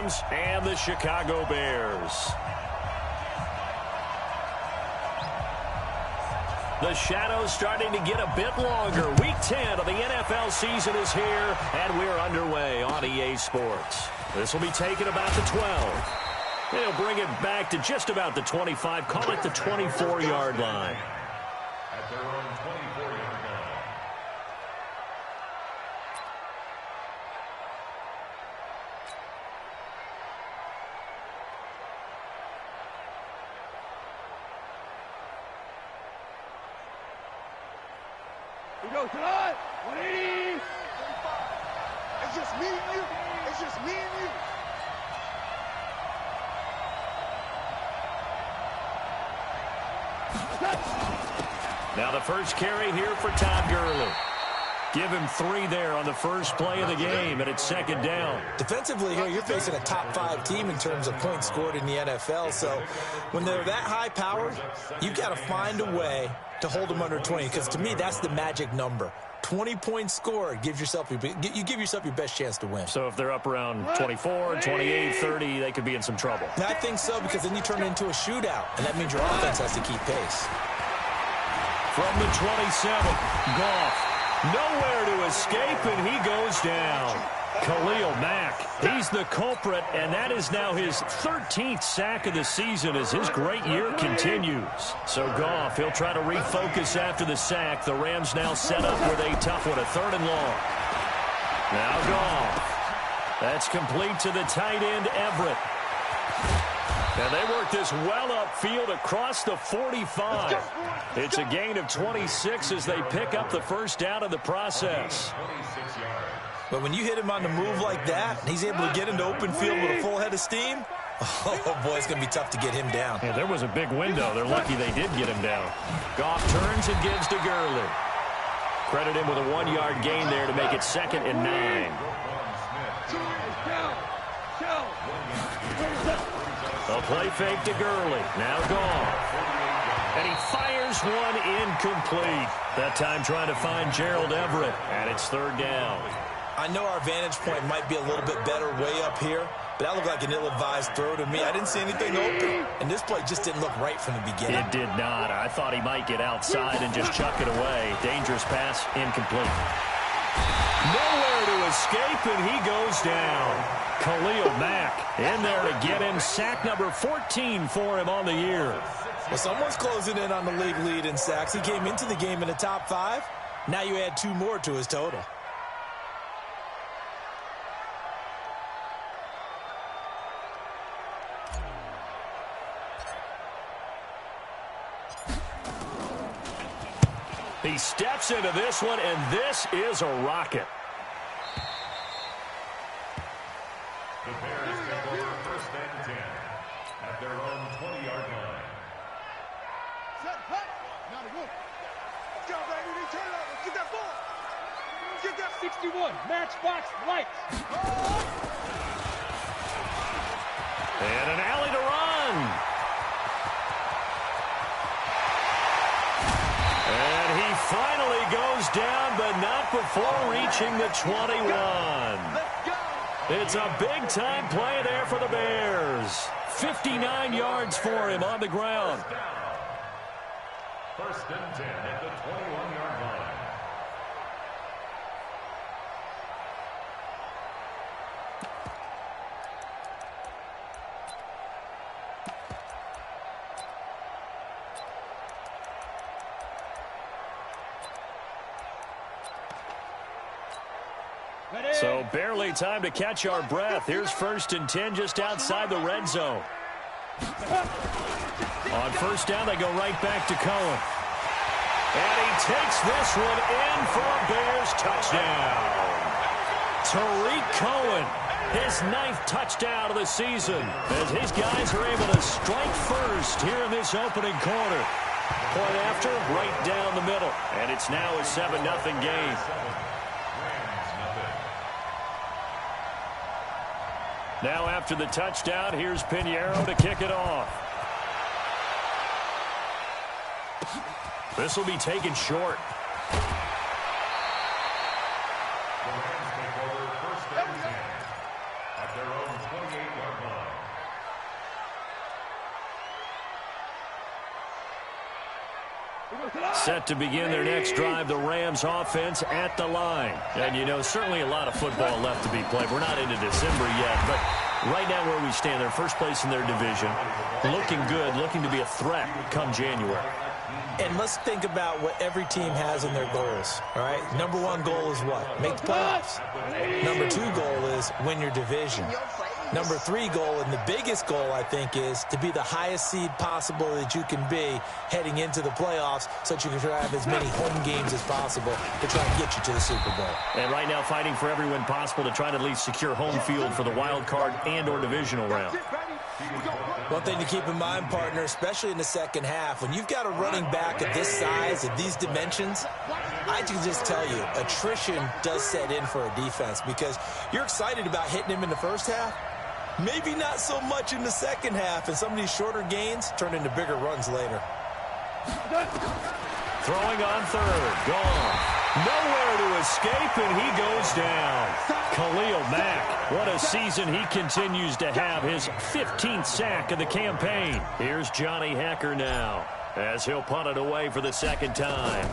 Rams and the Chicago Bears. The shadow's starting to get a bit longer. Week 10 of the NFL season is here, and we're underway on EA Sports. This will be taken about the 12. They'll bring it back to just about the 25. Call it the 24-yard line. At their own 24-yard line. We go tonight. 180. It's just me and you. It's just me and you. Now the first carry here for Todd Gurley. Give him 3 there on the first play of the game, and it's second down. Defensively here, you're facing a top-5 team in terms of points scored in the NFL. So when they're that high-powered, you've got to find a way to hold them under 20, because to me, that's the magic number. 20 points scored, you give yourself your best chance to win. So if they're up around 24, 28, 30, they could be in some trouble. And I think so, because then you turn it into a shootout, and that means your offense has to keep pace. From the 27, Goff. Nowhere to escape, and he goes down. Khalil Mack, he's the culprit, and that is now his 13th sack of the season as his great year continues. So Goff, he'll try to refocus after the sack. The Rams now set up with a tough one, a 3rd and long. Now Goff. That's complete to the tight end, Everett. And they work this well upfield across the 45. It's a gain of 26 as they pick up the first down in the process. But when you hit him on the move like that, and he's able to get into open field with a full head of steam, oh, boy, it's going to be tough to get him down. Yeah, there was a big window. They're lucky they did get him down. Goff turns and gives to Gurley. Credit him with a 1-yard gain there to make it 2nd and 9. A play fake to Gurley. Now Goff. And he fires one incomplete. That time trying to find Gerald Everett. And it's 3rd down. I know our vantage point might be a little bit better way up here, but that looked like an ill-advised throw to me. I didn't see anything open, and this play just didn't look right from the beginning. It did not. I thought he might get outside and just chuck it away. Dangerous pass, incomplete. Nowhere to escape, and he goes down. Khalil Mack in there to get him. Sack number 14 for him on the year. Well, someone's closing in on the league lead in sacks. He came into the game in the top 5. Now you add 2 more to his total. He steps into this one, and this is a rocket. The Bears take over 1st and 10 at their own 20-yard line. Set, hut. Now to go. Let's go, baby. Return over. Get that ball. Get that 61. Matchbox lights. And an alley to run. And he finally goes down, but not before reaching the 21. It's a big-time play there for the Bears. 59 yards for him on the ground. 1st and 10 at the 21-yard line. So barely time to catch our breath. Here's 1st and 10 just outside the red zone. On 1st down, they go right back to Cohen. And he takes this one in for a Bears touchdown. Tariq Cohen, his 9th touchdown of the season, as his guys are able to strike first here in this opening quarter. Point after, right down the middle. And it's now a 7-0 game. Now after the touchdown, here's Pinheiro to kick it off. This will be taken short. The Rams take over 1st and 10 at their own 28-yard Set to begin their next drive, the Rams offense at the line. And, you know, certainly a lot of football left to be played. We're not into December yet, but right now where we stand, they're first place in their division. Looking good, looking to be a threat come January. And let's think about what every team has in their goals, all right? Number one goal is what? Make the playoffs. Number two goal is win your division. Number three goal, and the biggest goal, I think, is to be the highest seed possible that you can be heading into the playoffs so that you can try to have as many home games as possible to try and get you to the Super Bowl. And right now fighting for every win possible to try to at least secure home field for the wild card and or divisional round. One thing to keep in mind, partner, especially in the second half, when you've got a running back of this size, of these dimensions, I can just tell you, attrition does set in for a defense because you're excited about hitting him in the first half. Maybe not so much in the second half, and some of these shorter gains turn into bigger runs later. Throwing on third, gone. Nowhere to escape, and he goes down. Khalil Mack, what a season he continues to have, his 15th sack of the campaign. Here's Johnny Hacker now, as he'll punt it away for the second time.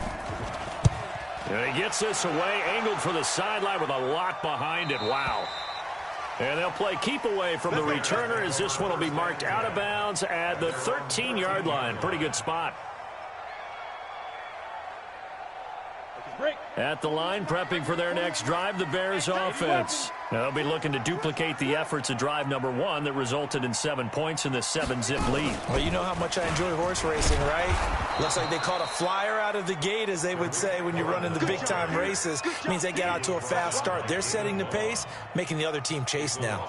And he gets this away, angled for the sideline with a lot behind it. Wow. And they'll play keep away from the returner as this one will be marked out of bounds at the 13-yard line. Pretty good spot. At the line, prepping for their next drive, the Bears offense. They'll be looking to duplicate the efforts of drive number one that resulted in 7 points in the 7-zip lead. Well, you know how much I enjoy horse racing, right? Looks like they caught a flyer out of the gate, as they would say when you're running the big-time races. It means they get out to a fast start. They're setting the pace, making the other team chase now.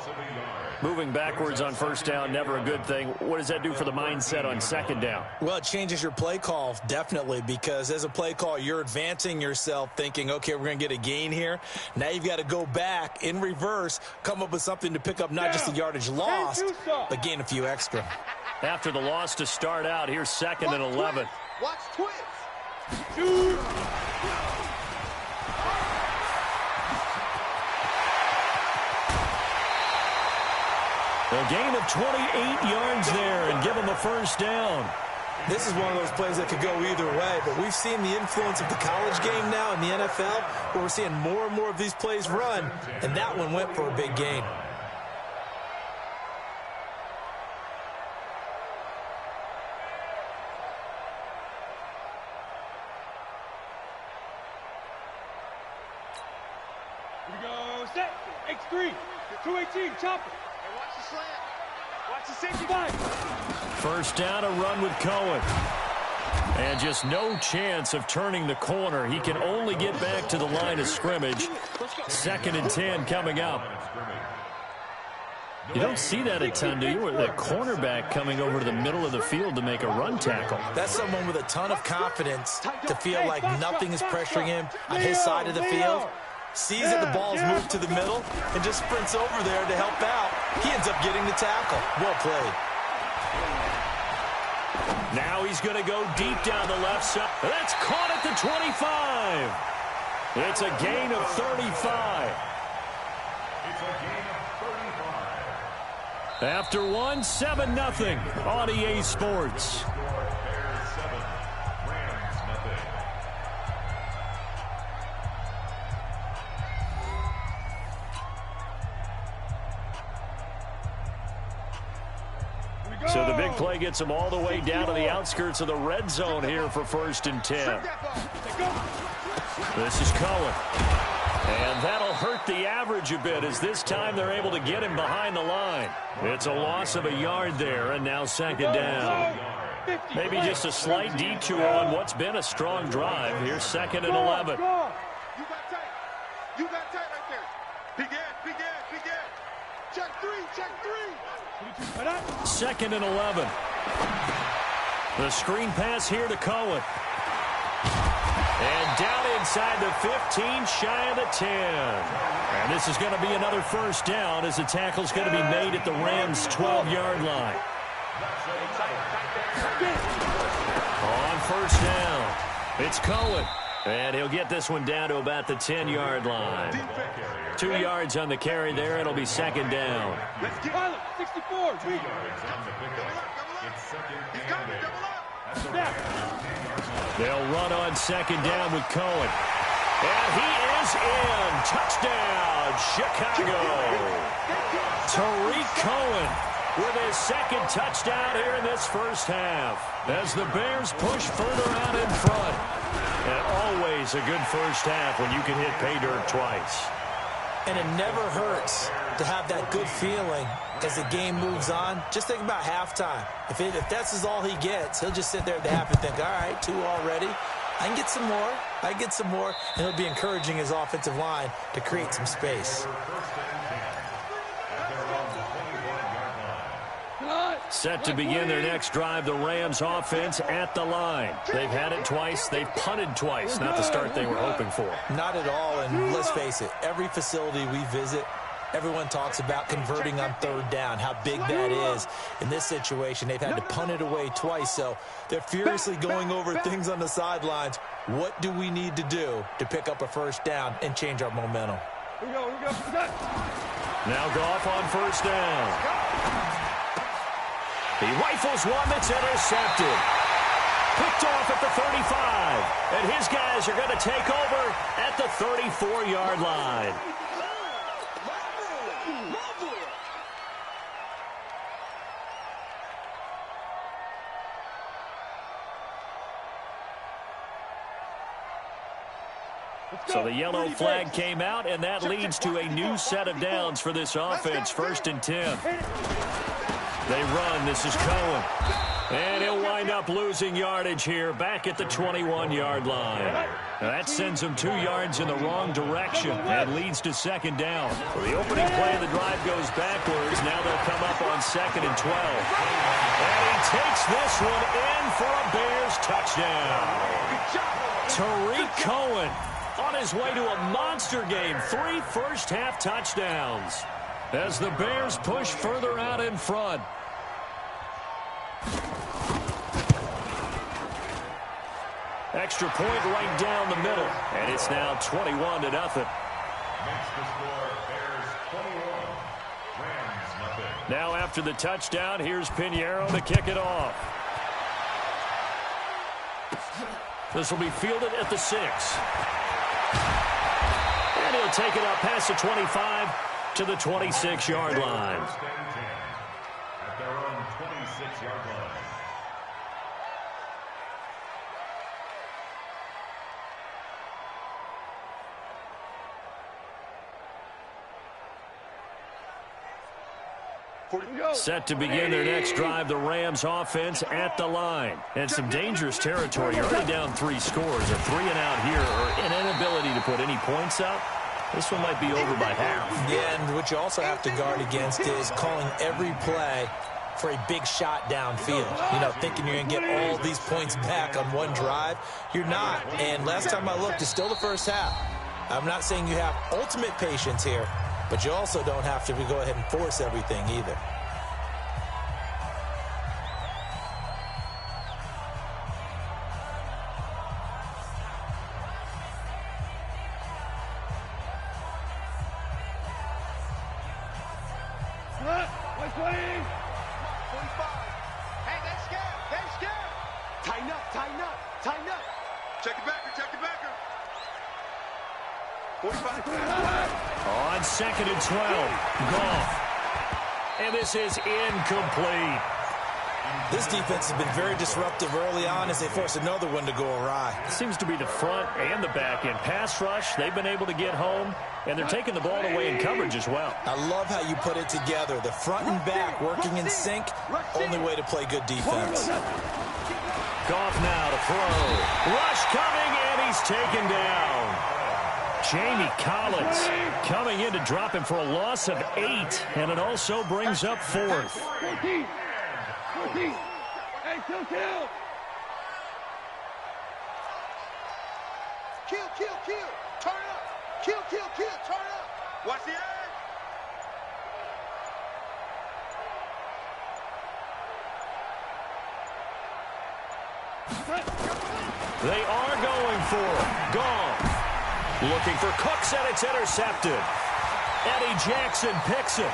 Moving backwards on first down, never a good thing. What does that do for the mindset on second down? Well, it changes your play call, definitely, because as a play call, you're advancing yourself thinking, okay, we're going to get a gain here. Now you've got to go back in reverse, come up with something to pick up not just the yardage lost, but gain a few extra. After the loss to start out, here's 2nd and 11. Watch twins. A gain of 28 yards there and give them a first down. This is one of those plays that could go either way, but we've seen the influence of the college game now in the NFL, where we're seeing more and more of these plays run, and that one went for a big gain. Here we go, set, X3, 218, chopper. Watch the slant. Watch the safety. First down, a run with Cohen. And just no chance of turning the corner. He can only get back to the line of scrimmage. 2nd and 10 coming up. You don't see that a ton, do you? With a cornerback coming over to the middle of the field to make a run tackle. That's someone with a ton of confidence to feel like nothing is pressuring him on his side of the field. Sees that the ball's moved to the middle and just sprints over there to help out. He ends up getting the tackle. Well played. Now he's going to go deep down the left side. That's caught at the 25. It's a gain of 35. It's a gain of 35. After one, 7-0 on EA Sports. Bears 7, Rams nothing. So the big play gets them all the way down to the outskirts of the red zone here for 1st and 10. This is Cohen. And that'll hurt the average a bit as this time they're able to get him behind the line. It's a loss of a yard there, and now 2nd down. Maybe just a slight detour on what's been a strong drive. Here's 2nd and 11. You got tight. You got tight right there. Big end. Check three. 2nd and 11. The screen pass here to Cohen. And down inside the 15, shy of the 10. And this is going to be another first down as the tackle's going to be made at the Rams' 12-yard line. On first down, it's Cohen. And he'll get this one down to about the 10-yard line. 2 yards on the carry there. It'll be 2nd down. Pilot, 64, read. It's 2nd and 8. They'll run on second down with Cohen. And he is in. Touchdown, Chicago. Tariq Cohen with his second touchdown here in this first half as the Bears push further out in front. And always a good first half when you can hit pay dirt twice. And it never hurts to have that good feeling as the game moves on. Just think about halftime. If that's all he gets, he'll just sit there at the half and think, all right, 2 already. I can get some more. I can get some more. And he'll be encouraging his offensive line to create some space. Set to begin their next drive, the Rams offense at the line. They've had it twice. They've punted twice. Not the start they were hoping for. Not at all. And let's face it, every facility we visit, everyone talks about converting on third down, how big that is. In this situation, they've had to punt it away twice, so they're furiously going over things on the sidelines. What do we need to do to pick up a first down and change our momentum? Here we go. Now Goff on first down. He rifles one that's intercepted. Picked off at the 35. And his guys are going to take over at the 34-yard line. So the yellow flag came out, and that leads to a new set of downs for this offense. 1st and 10. They run. This is Cohen. And he'll wind up losing yardage here back at the 21-yard line. Now that sends him 2 yards in the wrong direction and leads to 2nd down. Well, the opening play of the drive goes backwards. Now they'll come up on 2nd and 12. And he takes this one in for a Bears touchdown. Tariq Cohen on his way to a monster game. 3 first-half touchdowns as the Bears push further out in front. Extra point right down the middle, and it's now 21-0. Makes the score Bears 21, Rams nothing. Now after the touchdown, here's Pinheiro to kick it off. This will be fielded at the 6. And he'll take it up past the 25 to the 26-yard line. First and 10 at their own 26-yard line. Set to begin their next drive, the Rams offense at the line. And some dangerous territory. You're already down 3 scores. A 3-and-out here or an inability to put any points up. This one might be over by half. Yeah, and what you also have to guard against is calling every play for a big shot downfield. You know, thinking you're going to get all these points back on one drive. You're not. And last time I looked, it's still the first half. I'm not saying you have ultimate patience here, but you also don't have to go ahead and force everything either. On 2nd and 12, Goff. And this is incomplete. This defense has been very disruptive early on as they force another one to go awry. Seems to be the front and the back end. Pass rush, they've been able to get home, and they're taking the ball away in coverage as well. I love how you put it together. The front and back working in sync, only way to play good defense. Goff now to throw. Rush coming, and he's taken down. Jamie Collins coming in to drop him for a loss of 8, and it also brings up 4th. 14. Hey, kill. Kill. Turn up. Kill. Turn up. Watch the edge. They are going for it. Gone. Looking for Cooks, and it's intercepted. Eddie Jackson picks it.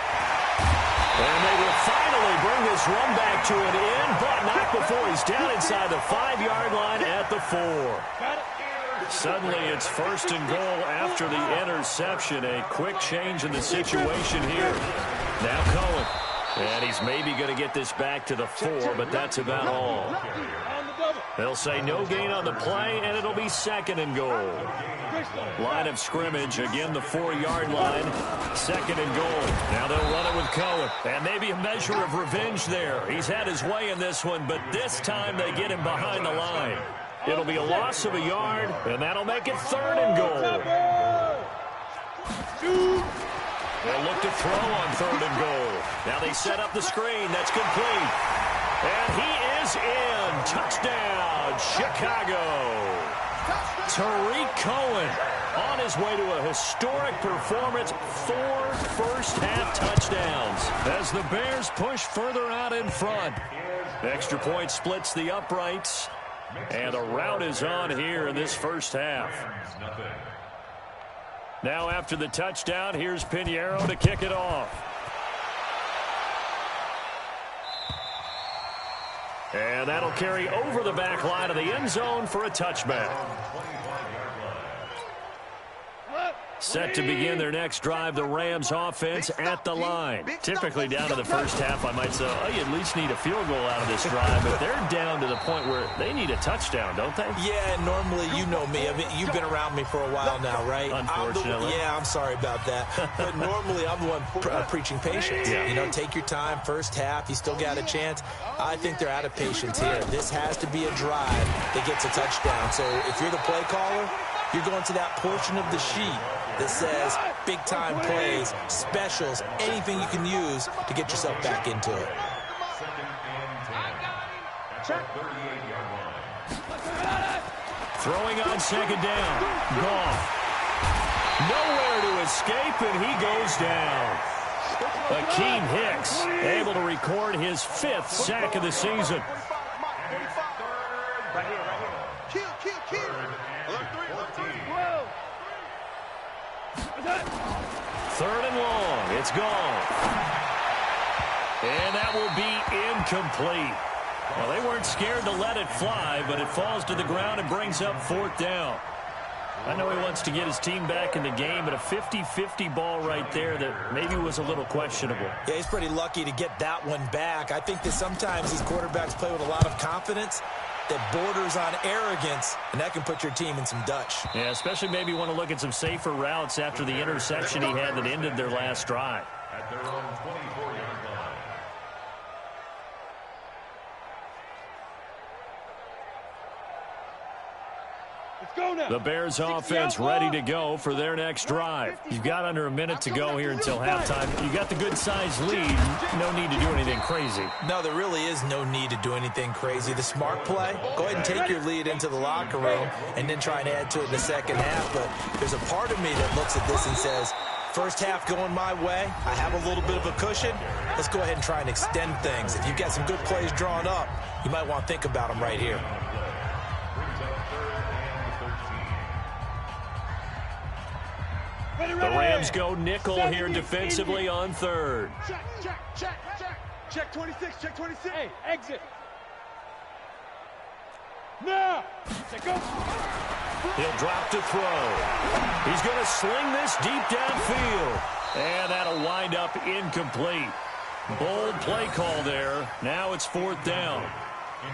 And they will finally bring this this run back to an end, but not before he's down inside the 5-yard line at the 4. Suddenly it's 1st and goal after the interception. A quick change in the situation here. Now Cohen. And he's maybe going to get this back to the 4, but that's about all. They'll say no gain on the play, and it'll be 2nd and goal. Line of scrimmage, again the 4-yard line. 2nd and goal. Now they'll run it with Cohen. And maybe a measure of revenge there. He's had his way in this one, but this time they get him behind the line. It'll be a loss of a yard, and that'll make it 3rd and goal. They'll look to throw on 3rd and goal. Now they set up the screen. That's complete. And he is in. Touchdown, Chicago. Tariq Cohen on his way to a historic performance. 4 first-half touchdowns as the Bears push further out in front. Extra point splits the uprights. And a rout is on here in this first half. Now after the touchdown, here's Pinheiro to kick it off. And that'll carry over the back line of the end zone for a touchback. Set to begin their next drive, the Rams offense at the line. Typically down to the first half, I might say, oh, you at least need a field goal out of this drive, but they're down to the point where they need a touchdown, don't they? Yeah, normally, you know me. I mean, you've been around me for a while now, right? Unfortunately. I'm sorry about that. But normally, I'm the one preaching patience. Yeah. You know, take your time, first half, you still got a chance. I think they're out of patience here. This has to be a drive that gets a touchdown. So if you're the play caller, you're going to that portion of the sheet that says big-time plays, specials, anything you can use to get yourself back into it. Throwing on 2nd down. Goff. Nowhere to escape, and he goes down. Akeem Hicks able to record his 5th sack of the season. Right here. Kill. Alert 3. 3rd and long. It's gone. And that will be incomplete. Well, they weren't scared to let it fly, but it falls to the ground and brings up 4th down. I know he wants to get his team back in the game, but a 50-50 ball right there that maybe was a little questionable. Yeah, he's pretty lucky to get that one back. I think that sometimes these quarterbacks play with a lot of confidence that borders on arrogance, and that can put your team in some Dutch. Yeah, especially maybe want to look at some safer routes after the interception he had that ended their last drive. At their own 24-yard line. Let's go now. The Bears offense ready to go for their next drive. You've got under a minute to go here until halftime. You got the good-sized lead. No need to do anything crazy. No, there really is no need to do anything crazy. The smart play, go ahead and take your lead into the locker room and then try and add to it in the second half. But there's a part of me that looks at this and says, first half going my way, I have a little bit of a cushion. Let's go ahead and try and extend things. If you've got some good plays drawn up, you might want to think about them right here. The Rams go nickel here defensively on 3rd. Check 26. Hey, exit. Now. Go. He'll drop to throw. He's going to sling this deep downfield. And that'll wind up incomplete. Bold play call there. Now it's 4th down.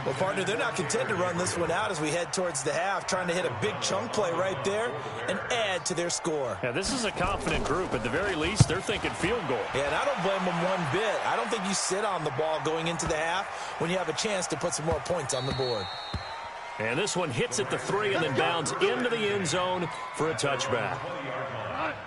Well, partner, they're not content to run this one out as we head towards the half, trying to hit a big chunk play right there and add to their score. Yeah, this is a confident group. At the very least, they're thinking field goal. Yeah, and I don't blame them one bit. I don't think you sit on the ball going into the half when you have a chance to put some more points on the board. And this one hits at the 3 and then bounds into the end zone for a touchback.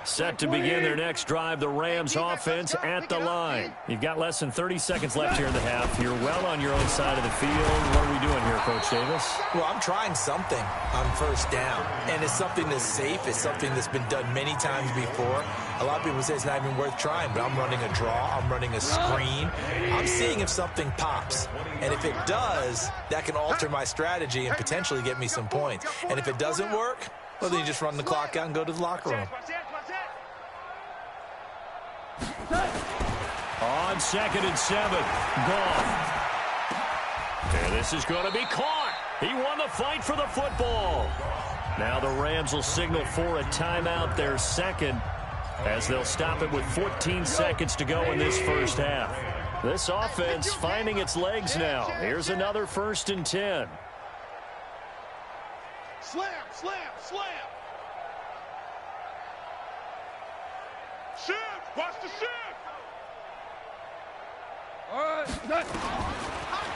Set to begin their next drive, the Rams offense at the line. You've got less than 30 seconds left here in the half. You're well on your own side of the field. What are we doing here, Coach Davis? Well, I'm trying something on first down, and it's something that's safe. It's something that's been done many times before. A lot of people say it's not even worth trying, but I'm running a draw. I'm running a screen. I'm seeing if something pops, and if it does, that can alter my strategy and potentially get me some points. And if it doesn't work, well, then you just run the clock out and go to the locker room. On on 2nd and 7. Goff. And this is going to be caught. He won the fight for the football. Now the Rams will signal for a timeout, their second, as they'll stop it with 14 seconds to go in this first half. This offense finding its legs now. Here's another 1st and 10. Slam, slam, slam. Shift, watch the shift. All right.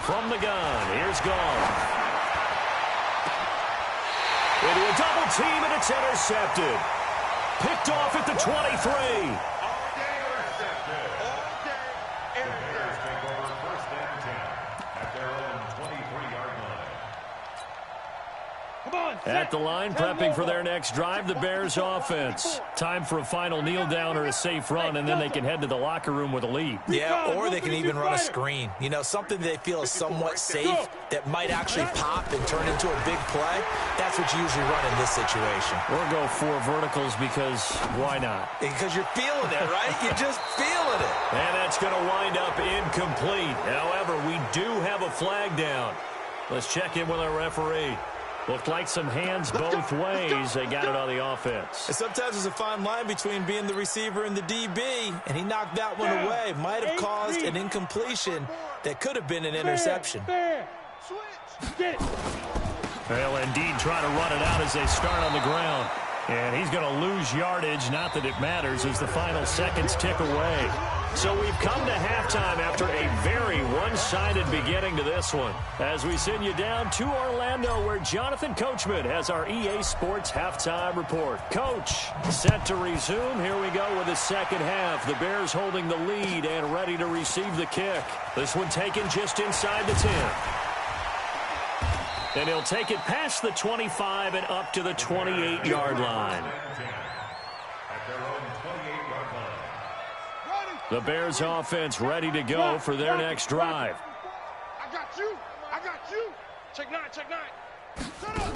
From the gun, here's Goff. Into a double team, and it's intercepted. Picked off at the 23. All day intercepted. All day intercepted. The Bears take over 1st and 10 at their own 23-yard line. Come on. At the line, prepping for their next drive, the Bears offense. Time for a final kneel down or a safe run, and then they can head to the locker room with a lead. Yeah, or they can even run a screen. You know, something they feel is somewhat safe that might actually pop and turn into a big play. That's what you usually run in this situation. Or go 4 verticals because why not? Because you're feeling it, right? You're just feeling it. And that's going to wind up incomplete. However, we do have a flag down. Let's check in with our referee. Looked like some hands both ways. They got it on the offense. And sometimes there's a fine line between being the receiver and the DB, and he knocked that one away. Might have caused an incompletion that could have been an interception. Switch. Get it. They'll indeed try to run it out as they start on the ground. And he's going to lose yardage, not that it matters, as the final seconds tick away. So we've come to halftime after a very one-sided beginning to this one. As we send you down to Orlando, where Jonathan Coachman has our EA Sports halftime report. Coach, set to resume. Here we go with the second half. The Bears holding the lead and ready to receive the kick. This one taken just inside the 10. And he'll take it past the 25 and up to the 28-yard line. The Bears offense ready to go for their next drive. I got you. I got you. Check 9, check 9. Shut up.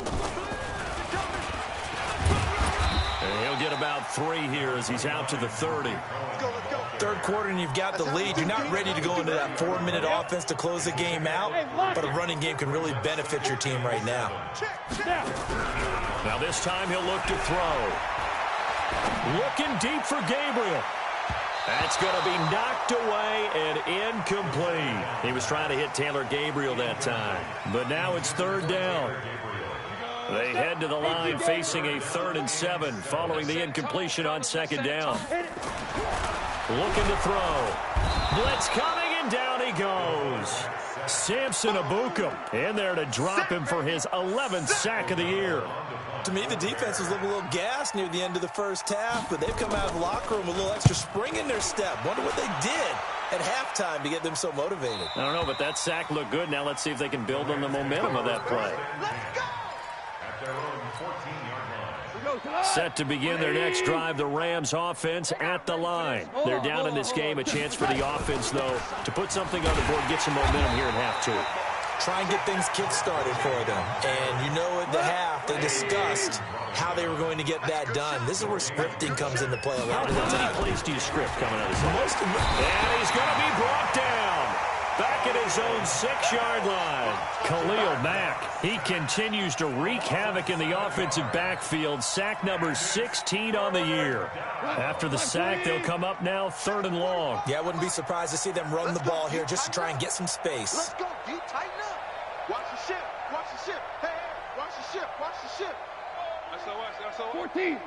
And he'll get about 3 here as he's out to the 30. Let's go, let's go. Third quarter and you've got the lead. You're not ready to go into that 4-minute offense to close the game out, but a running game can really benefit your team right now. Now this time he'll look to throw. Looking deep for Gabriel. That's going to be knocked away and incomplete. He was trying to hit Taylor Gabriel that time. But now it's 3rd down. They head to the line facing a 3rd and 7 following the incompletion on 2nd down. Looking to throw. Blitz coming, and down he goes. Samson Abukum in there to drop him for his 11th sack of the year. To me, the defense was looking a little gassed near the end of the first half, but they've come out of the locker room with a little extra spring in their step. Wonder what they did at halftime to get them so motivated. I don't know, but that sack looked good. Now let's see if they can build on the momentum of that play. Let's go. At their own 14-yard line. Set to begin their next drive, the Rams offense at the line. They're down in this game. A chance for the offense, though, to put something on the board, get some momentum here at half 2. Try and get things kick-started for them. And you know at the half, they discussed how they were going to get that done. This is where scripting comes into play a lot of the How many time. plays do you script coming out of this? And he's going to be brought down. Back at his own 6-yard line. Khalil Mack, he continues to wreak havoc in the offensive backfield. Sack number 16 on the year. After the sack, they'll come up now 3rd and long. Yeah, I wouldn't be surprised to see them run the ball here just to try and get some space. Let's go, D. Tighten up. Watch the ship. Watch the ship. Hey, hey, watch the ship. Watch the ship. SOS. 14.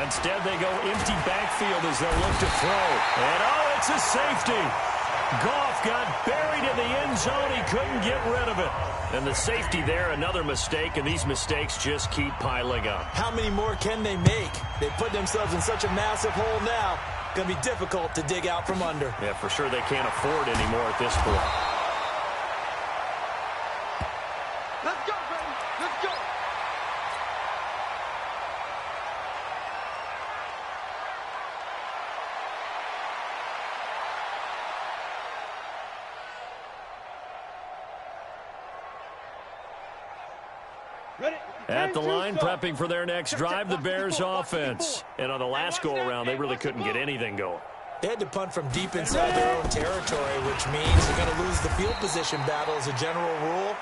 Instead, they go empty backfield as they'll look to throw. And, oh, it's a safety. Goff got buried in the end zone. He couldn't get rid of it. And the safety there, another mistake, and these mistakes just keep piling up. How many more can they make? They put themselves in such a massive hole now. Going to be difficult to dig out from under. Yeah, for sure they can't afford anymore at this point. Let's go, baby. Let's go. At the line, prepping for their next drive, the Bears offense. And on the last go-around, they really couldn't get anything going. They had to punt from deep inside their own territory, which means they're going to lose the field position battle as a general rule.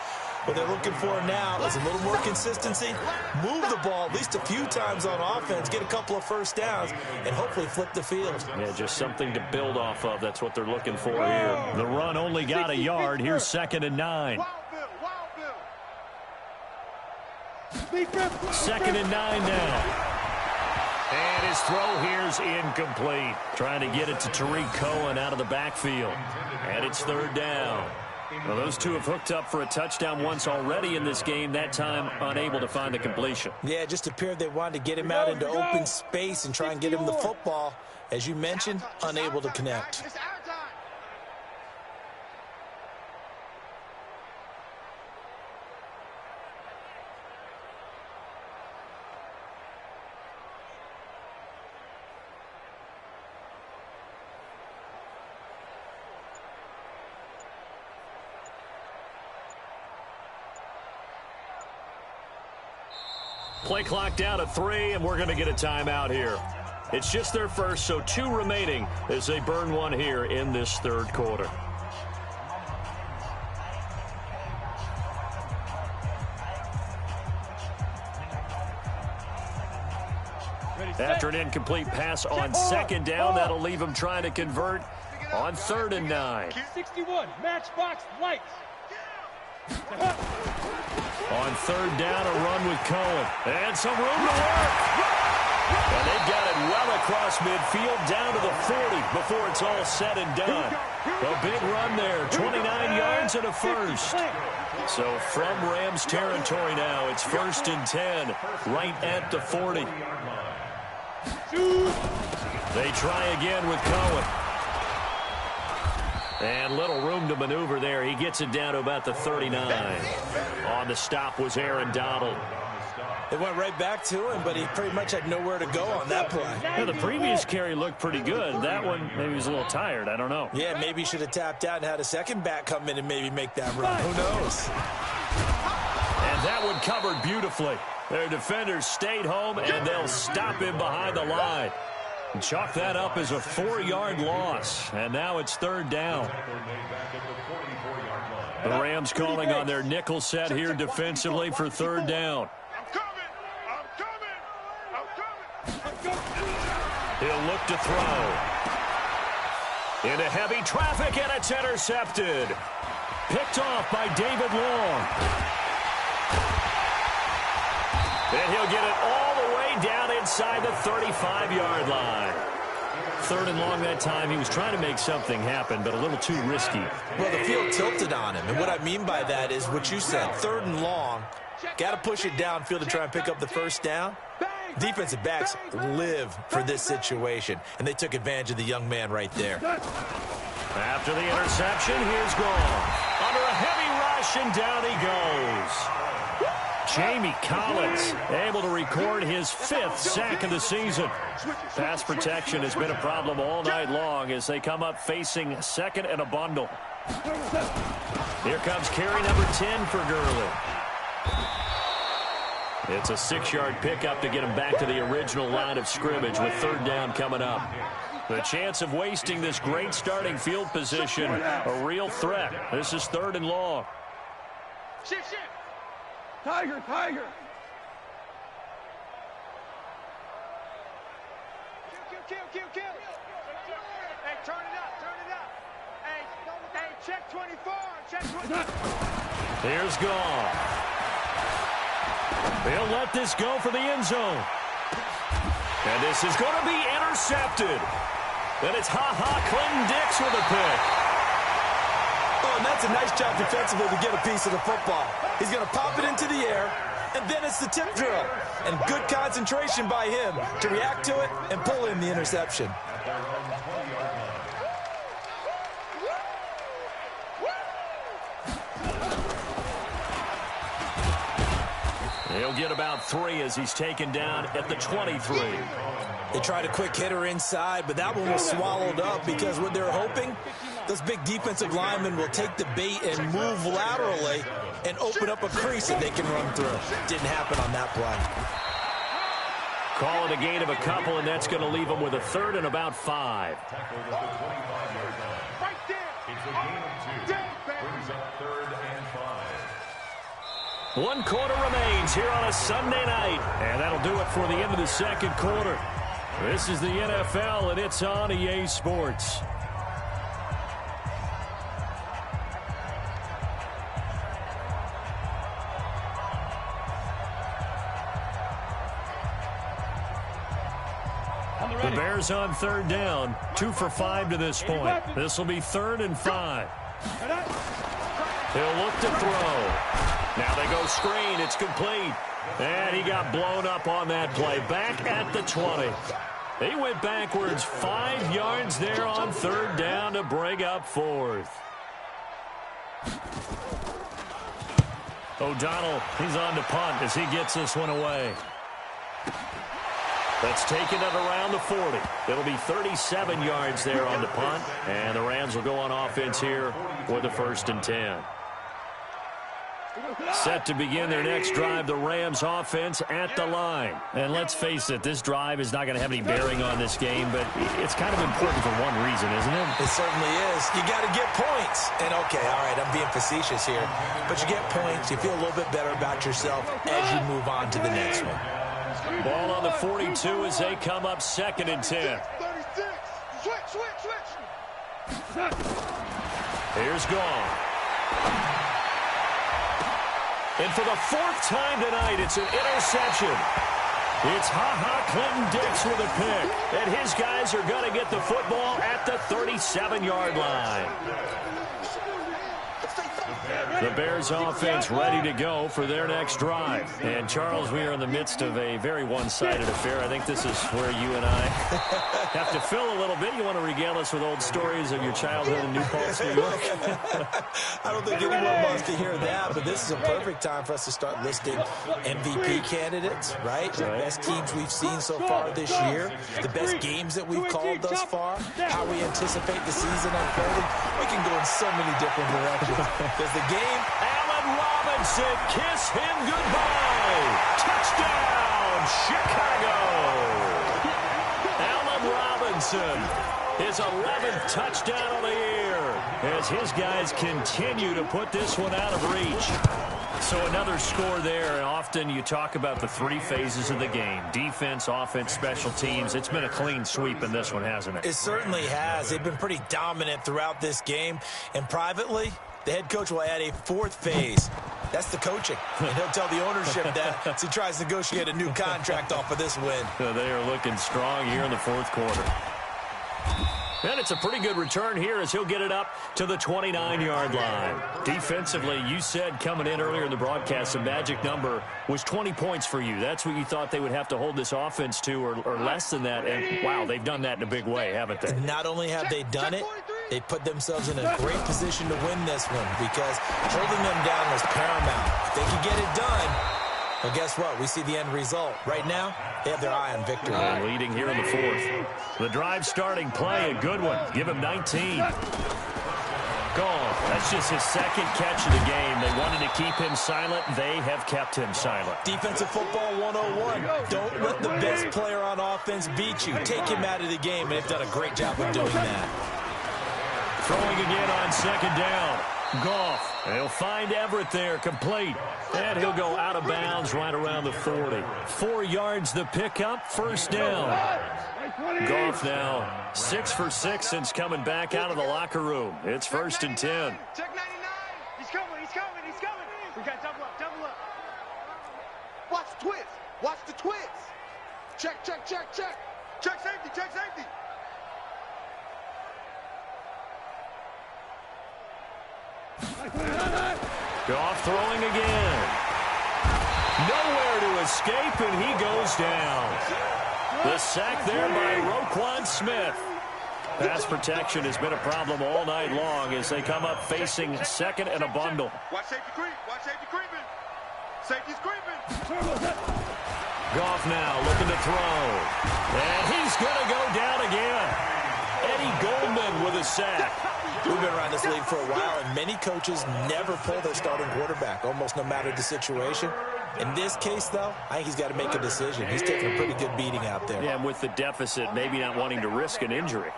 What they're looking for now is a little more consistency, move the ball at least a few times on offense, get a couple of first downs, and hopefully flip the field. Yeah, just something to build off of. That's what they're looking for here. The run only got a yard. Here's 2nd and 9. 2nd and 9 now. And his throw here's incomplete. Trying to get it to Tariq Cohen out of the backfield. And it's 3rd down. Well, those two have hooked up for a touchdown once already in this game, that time unable to find the completion. Yeah, it just appeared they wanted to get him out into open space and try and get him the football. As you mentioned, unable to connect. Play clock down to 3, and we're going to get a timeout here. It's just their first, so 2 remaining as they burn one here in this 3rd quarter. After an incomplete pass on 2nd down, that'll leave them trying to convert on 3rd and 9. 61, matchbox lights. On 3rd down, a run with Cohen. And some room to work. And they've got it well across midfield down to the 40 before it's all said and done. A big run there, 29 yards and a first. So from Rams territory now, it's 1st and 10, right at the 40. They try again with Cohen. And little room to maneuver there. He gets it down to about the 39. On the stop was Aaron Donald. It went right back to him, but he pretty much had nowhere to go on that play. Yeah, the previous carry looked pretty good. That one, maybe he was a little tired. I don't know. Yeah, maybe he should have tapped out and had a second back come in and maybe make that run. Who knows? And that one covered beautifully. Their defenders stayed home, and they'll stop him behind the line. Chalk that up as a 4-yard loss, and now it's 3rd down. The Rams calling on their nickel set here defensively for 3rd down. He'll look to throw. Into heavy traffic, and it's intercepted. Picked off by David Long. And he'll get it all the way down inside the 35-yard line. 3rd and long that time. He was trying to make something happen, but a little too risky. Well, the field tilted on him, and what I mean by that is what you said, 3rd and long. Got to push it downfield to try and pick up the first down. Defensive backs live for this situation, and they took advantage of the young man right there. After the interception, here's Gone. Under a heavy rush, and down he goes. Jamie Collins able to record his 5th sack of the season. Pass protection has been a problem all night long as they come up facing 2nd and a bundle. Here comes carry number 10 for Gurley. It's a 6-yard pickup to get him back to the original line of scrimmage with 3rd down coming up. The chance of wasting this great starting field position, a real threat. This is 3rd and long. Shift. Tiger. Kill. Hey, turn it up. Hey, check 24. Check 24. Here's Gone. They'll let this go for the end zone. And this is going to be intercepted. Then it's Clinton Dix with a pick. Oh, and that's a nice job defensively to get a piece of the football. He's going to pop it into the air, and then it's the tip drill. And good concentration by him to react to it and pull in the interception. He'll get about 3 as he's taken down at the 23. They tried a quick hitter inside, but that one was swallowed up because what they're hoping, Those big defensive linemen will take the bait and move laterally and open up a crease that they can run through. Didn't happen on that play. Call it a gain of a couple, and that's going to leave them with a third and about 5. Right there. It's a gain of 2. Brings up 3rd and 5. 1 quarter remains here on a Sunday night. And that'll do it for the end of the second quarter. This is the NFL, and it's on EA Sports. The Bears on 3rd down. 2 for 5 to this point. This will be 3rd and 5. He'll look to throw. Now they go screen. It's complete. And he got blown up on that play. Back at the 20. He went backwards 5 yards there on 3rd down to bring up 4th. O'Donnell, he's on to punt as he gets this one away. That's taken it around the 40. It'll be 37 yards there on the punt. And the Rams will go on offense here with the 1st and 10. Set to begin their next drive, the Rams offense at the line. And let's face it, this drive is not going to have any bearing on this game, but it's kind of important for one reason, isn't it? It certainly is. You got to get points. And, okay, all right, I'm being facetious here. But you get points, you feel a little bit better about yourself as you move on to the next one. Ball on the 42 as they come up 2nd and 10. 36. Switch. Here's Gone. And for the 4th time tonight, it's an interception. It's Clinton-Dix with a pick. And his guys are going to get the football at the 37-yard line. The Bears offense ready to go for their next drive. And, Charles, we are in the midst of a very one-sided affair. I think this is where you and I have to fill a little bit. You want to regale us with old stories of your childhood in New Paltz, New York? I don't think anyone wants to hear that, but this is a perfect time for us to start listing MVP candidates, right? The best teams we've seen so far this year, the best games that we've called thus far, how we anticipate the season unfolding. We can go in so many different directions. There's the game. Allen Robinson, kiss him goodbye. Touchdown, Chicago. Allen Robinson, his 11th touchdown of the year as his guys continue to put this one out of reach. So another score there, and often you talk about the 3 phases of the game. Defense, offense, special teams. It's been a clean sweep in this one, hasn't it? It certainly has. They've been pretty dominant throughout this game. And privately, the head coach will add a 4th phase. That's the coaching. And he'll tell the ownership that as he tries to negotiate a new contract off of this win. They are looking strong here in the 4th quarter. And it's a pretty good return here as he'll get it up to the 29-yard line. Defensively, you said coming in earlier in the broadcast, the magic number was 20 points for you. That's what you thought they would have to hold this offense to or less than that. And, wow, they've done that in a big way, haven't they? Not only have they done it, they put themselves in a great position to win this one because holding them down was paramount. If they could get it done, well, guess what? We see the end result. Right now, they have their eye on victory. They're leading here in the 4th. The drive starting play, a good one. Give him 19. Gone. That's just his 2nd catch of the game. They wanted to keep him silent. They have kept him silent. Defensive football 101. Don't let the best player on offense beat you. Take him out of the game, and they've done a great job of doing that. Throwing again on 2nd down. Goff. He'll find Everett there, complete. And he'll go out of bounds right around the 40. 4 yards the pickup, 1st down. Goff now 6 for 6 since coming back out of the locker room. It's 1st and 10. Check 99. He's coming. We got double up. Watch the twist. Watch the twist. Check. Check safety. Goff throwing again. Nowhere to escape, and he goes down. The sack there by Roquan Smith. Pass protection has been a problem all night long as they come up facing 2nd and a bundle. Watch safety creeping. Safety's creeping. Goff now looking to throw. And he's going to go down again. Eddie Goldman with a sack. We we've been around this league for a while, and many coaches never pull their starting quarterback, almost no matter the situation. In this case, though, I think he's got to make a decision. He's taking a pretty good beating out there. Yeah, and with the deficit, maybe not wanting to risk an injury.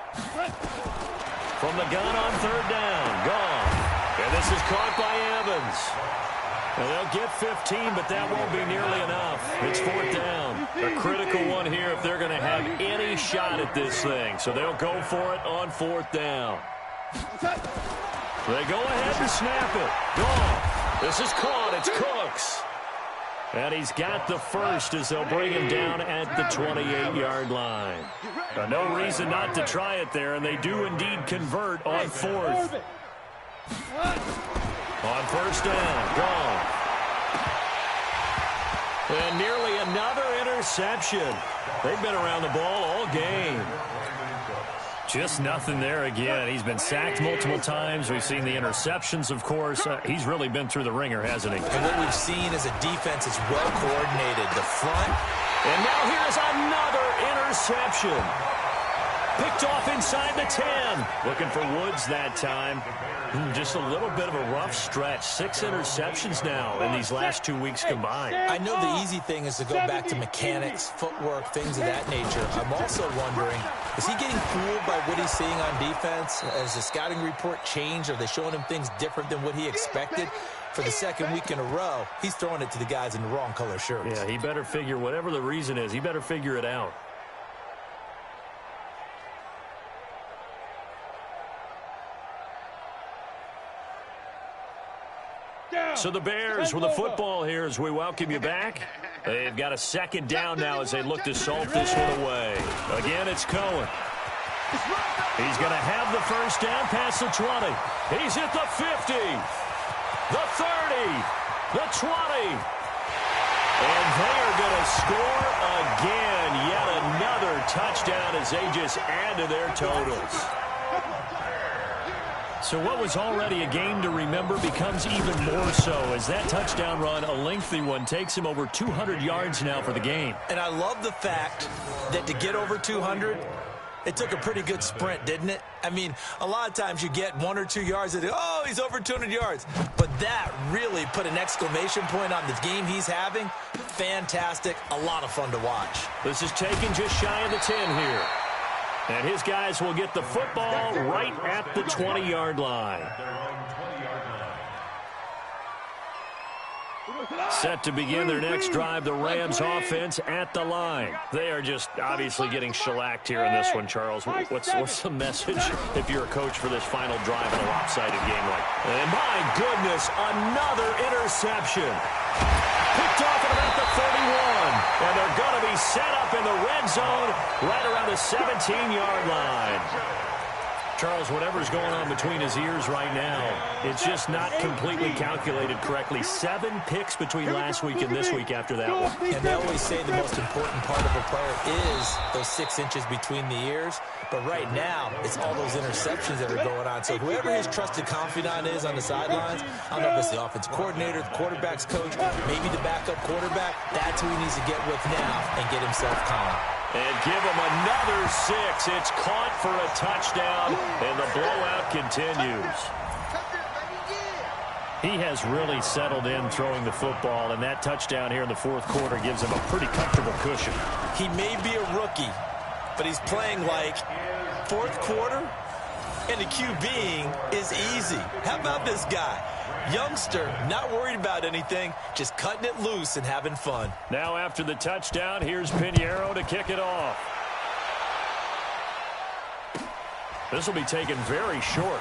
From the gun on third down, gone. And this is caught by Evans. And they'll get 15, but that won't be nearly enough. It's fourth down. A critical one here if they're going to have any shot at this thing. So they'll go for it on fourth down. They go ahead and snap it. Gone. This is caught. It's Cooks. And he's got the first as they'll bring him down at the 28-yard line. No reason not to try it there, and they do indeed convert on fourth. On first down, gone. And nearly another interception. They've been around the ball all game. Just nothing there again. He's been sacked multiple times. We've seen the interceptions, of course. He's really been through the ringer, hasn't he? And what we've seen is a defense is well coordinated. The front. And now here's another interception. Picked off inside the 10. Looking for Woods that time. Just a little bit of a rough stretch. 6 interceptions now in these last 2 weeks combined. I know the easy thing is to go back to mechanics, footwork, things of that nature. I'm also wondering, is he getting fooled by what he's seeing on defense? Has the scouting report changed? Are they showing him things different than what he expected? For the second week in a row, he's throwing it to the guys in the wrong color shirts. Yeah, he better figure, whatever the reason is, he better figure it out. So the Bears with the football here as we welcome you back. They've got a second down now as they look to salt this one away. Again, it's Cohen. He's going to have the first down past the 20. He's at the 50, the 30, the 20. And they are going to score again. Yet another touchdown as they just add to their totals. So what was already a game to remember becomes even more so as that touchdown run, a lengthy one, takes him over 200 yards now for the game. And I love the fact that to get over 200, it took a pretty good sprint, didn't it? I mean, a lot of times you get 1 or 2 yards and oh, he's over 200 yards. But that really put an exclamation point on the game he's having. Fantastic. A lot of fun to watch. This is taken just shy of the 10 here. And his guys will get the football right at the 20-yard line. Set to begin their next drive, the Rams offense at the line. They are just obviously getting shellacked here in this one, Charles. What's the message if you're a coach for this final drive in a lopsided game like? And my goodness, another interception. Picked off at about the 31. And they're going to be set up in the red zone right around the 17-yard line. Charles, whatever's going on between his ears right now, it's just not completely calculated correctly. 7 picks between last week and this week after that one. And they always say the most important part of a player is those 6 inches between the ears. But right now, it's all those interceptions that are going on. So whoever his trusted confidant is on the sidelines, I don't know if it's the offensive coordinator, the quarterback's coach, maybe the backup quarterback, that's who he needs to get with now and get himself calm. And give him another 6. It's caught for a touchdown, and the blowout continues. He has really settled in throwing the football, and that touchdown here in the fourth quarter gives him a pretty comfortable cushion. He may be a rookie, but he's playing like fourth quarter, and the QBing is easy. How about this guy? Youngster, not worried about anything, just cutting it loose and having fun. Now after the touchdown, here's Pinheiro to kick it off. This will be taken very short.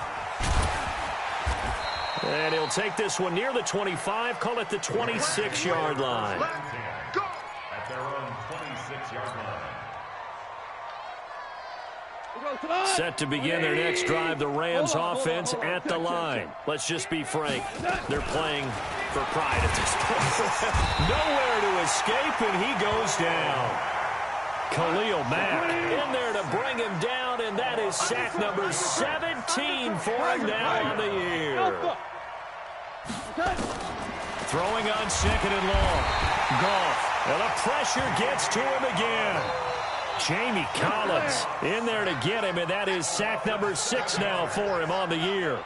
And he'll take this one near the 25, call it the 26-yard line. At their own 26-yard line. Set to begin their next drive, the Rams offense at the line. Let's just be frank, they're playing for pride at this point. Nowhere to escape, and he goes down. Khalil Mack in there to bring him down, and that is sack number 17 for him now on the year. Throwing on second and long. Goff, and the pressure gets to him again. Jamie Collins in there to get him, and that is sack number 6 now for him on the year.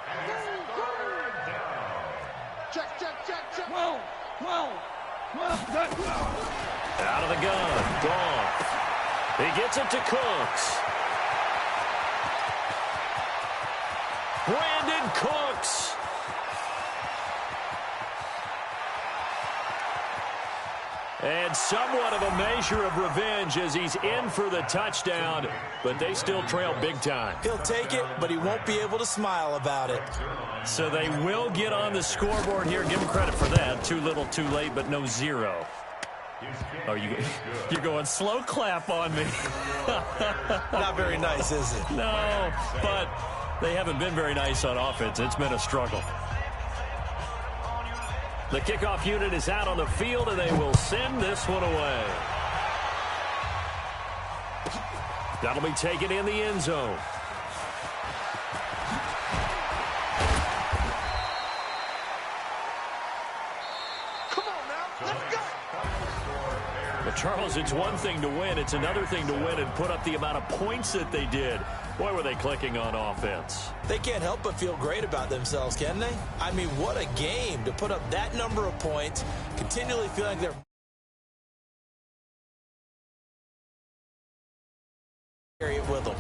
Check. Out of the gun, Goff. He gets it to Cooks. Brandon Cooks. And somewhat of a measure of revenge as he's in for the touchdown, but they still trail big time. He'll take it, but he won't be able to smile about it. So they will get on the scoreboard here. Give him credit for that. Too little, too late, but no 0. Oh, you're going slow clap on me. Not very nice, is it? No, but they haven't been very nice on offense. It's been a struggle. The kickoff unit is out on the field, and they will send this one away. That'll be taken in the end zone. Come on now, let's go. But Charles, it's one thing to win. It's another thing to win and put up the amount of points that they did. Boy, were they clicking on offense. They can't help but feel great about themselves, can they? I mean, what a game to put up that number of points, continually feeling they're carry it with them.